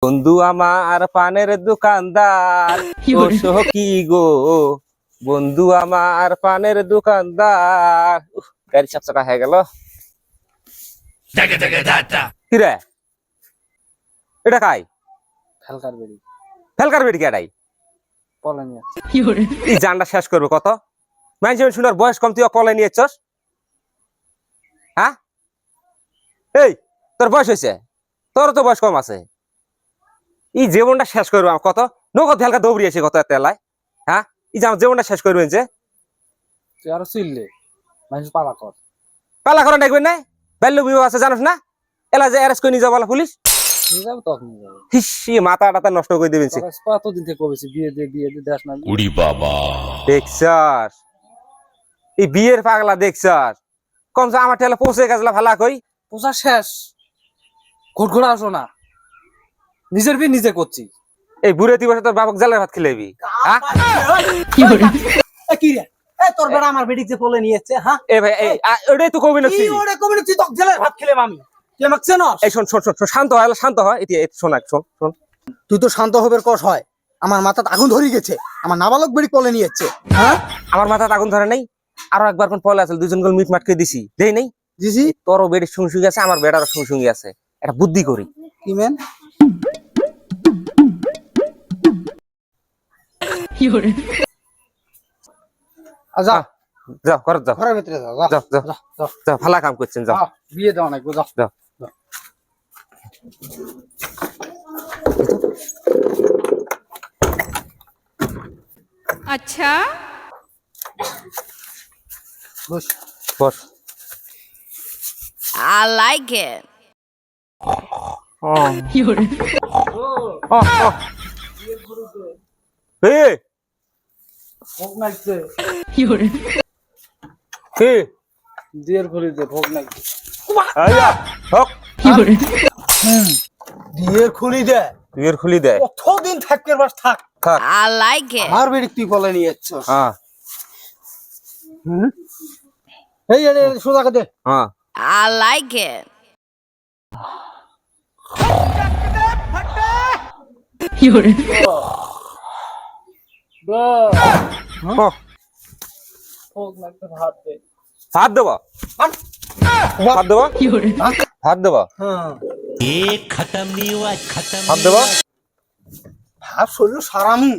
বন্ধু আমার পানের দোকানদার ও সখী গো, বন্ধু আমার পানের দোকানদার। গাড়ি চাপচাকা হয়ে গেল। কিরে এটা কাই? ফেলকার বেড়ি ফেলকার বেটি কেটাই? পলে নিয়ে এই জানটা শেষ করবে কত? মানুষ শুনার বয়স কম, তুই কলে নিয়েছস? হ্যাঁ, এই তোর বয়স হয়েছে? তোর তো বয়স কম আছে। এই জীবনটা শেষ করবে কত? নগদ হালকা দৌড়িয়েছে কত তেলায়। হ্যাঁ, এই যে আমার জীবনটা শেষ করবেন যে তুই আরো চিল্লে মানুষ পালা কর পালা করা দেখবেন না? বাল্য বিবাহ আছে জানোস না? এলা যে অ্যারেস্ট করে নিয়ে যাবো পুলিশ। নিয়ে যাবো তখন নিয়ে যাবো। হিসি মাথা টাথা নষ্ট করে দেবেন। কতদিন থেকে কবেছি বিয়ে দিয়ে দেখ না। উড়ি বাবা দেখছাস এই বিয়ের পাগলা দেখছাস? কমসে আমার ঠেলা পৌঁছে গেছলা ভালা কই। পোষা শেষ ঘুরঘুরা আসো না, নিজের বিয়ে নিজে করছি। এই বুড়ে দিবসে তোর বাবক জালের ভাত খেলেবি? হ্যাঁ কি রে তোর বেড়া আমার বেডিক যে পলে নিয়েছে। হ্যাঁ এ ভাই এই ওটাই তো কবি নাকি? ওরে কমিউনিটি তো জেলের ভাত খেলাম আমি। তুই আমাকে চেনস? এই শোন শোন শোন, শান্ত হয় শান্ত হয়। এটি শোন শোন শোন, তুই তো শান্ত হবের কষ হয়। আমার মাথাতে আগুন ধরে গেছে, আমার নাবালক বেডিক পলে নিয়েছে। হ্যাঁ আমার মাথাতে আগুন ধরে নাই। আরো একবার কোন পলে আছে, দুজন গোল মিট মাটকে দিছি দেই নাই। জিজি তোরও বেডির শুংশুঙ্গি আছে, আমার বেটারও শুংশুঙ্গি আছে। একটা বুদ্ধি করি। কি মেন? আজা যাও ঘর যাও, ঘরের ভিতরে যাও। যাও যাও যাও, ভালো কাম করছেন, যাও। বিয়ে দেওয়া নাই যাও। যাও अच्छा বস বস। I like it এই ভোগ নাইছে কি বিয়ের ঘুরিতে ভোগ নাইছে। আইয়া হক বিয়ের খুলি দে। বিয়ের খুলি দে। কতদিন থাকবে বাস থাক। থাক। I like it আমার বেডিক তুই পলে নিয়েছস। হ্যাঁ এই সোজা করে দে। হ্যাঁ I like it ভোগ নাইছে ভাত দে। হাত দেবো, হাত দেবো, হাত দেবো, হ্যাঁ হাত দেবো। ভাত শরীর সারামু।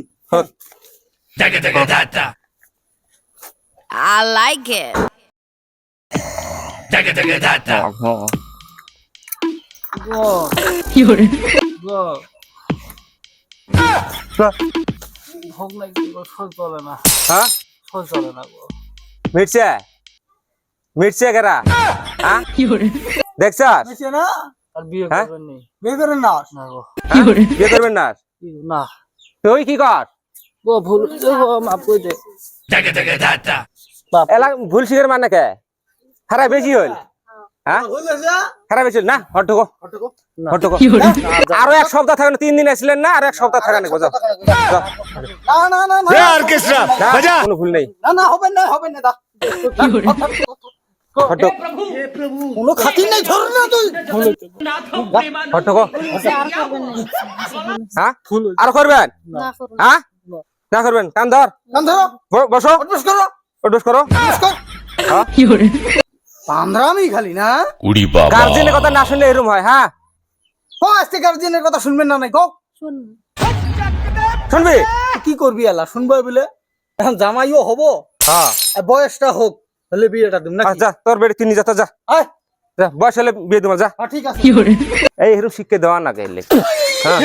I like it ভোগ নাইছে সহ্য চলে না, হ্যাঁ সহ্য চলে না গো। মিটছে মিটছে কেরা? হ্যাঁ দেখছাস? বুঝছে না? আর বিয়ে হ্যাঁ? করবেন নি? বিয়ে করে না। না গো, হ্যাঁ? বিয়ে করবেন না? না তুই কি কর? গো, ভুল হইছে গো, মাফ করে দে। বাপ, এলা ভুল শিখের মানে কে? খারাপ বেশি হইল। হ্যাঁ হইলে যা। খারাপ বেশি হইল না? হট ঢুকো, হটকো। না। হট ঢুকো। আরো এক সপ্তাহ থাকেন, 3 দিন আসলেন না? আর এক সপ্তাহ থাকেন, যাও যাও। না না না না। না, কোনো ভুল নেই। না না হবে না হবে না দা। হট ঢুক, কোনো খাতির নাই ধর না তুই। হট ঢুকো। হ্যাঁ আর করবেন? হ্যাঁ না করবেন? কান ধর, কান ধরো। বসো, অটবস করো। ওটস করো। অটবস কর। হ্যাঁ পান্দ্রামি খালি না। উড়ি বাবা গার্জেনের কথা না শুনলে এরকম হয়। হ্যাঁ কো আজকে গার্জিয়ানের কথা শুনবেন না নাই কো? শুনবি? কি করবি আলা শুনবো বলে? এখন জামাইও হবো, হ্যাঁ বয়সটা হোক, তাহলে বিয়েটা দিম না। যা, তোর বেড়ে তুই নিয়ে যা, তো যা, আয় যা, বয়স হলে বিয়ে দেবো, যা। ঠিক আছে। এই এরকম শিক্ষা দেওয়া না গেলে। হ্যাঁ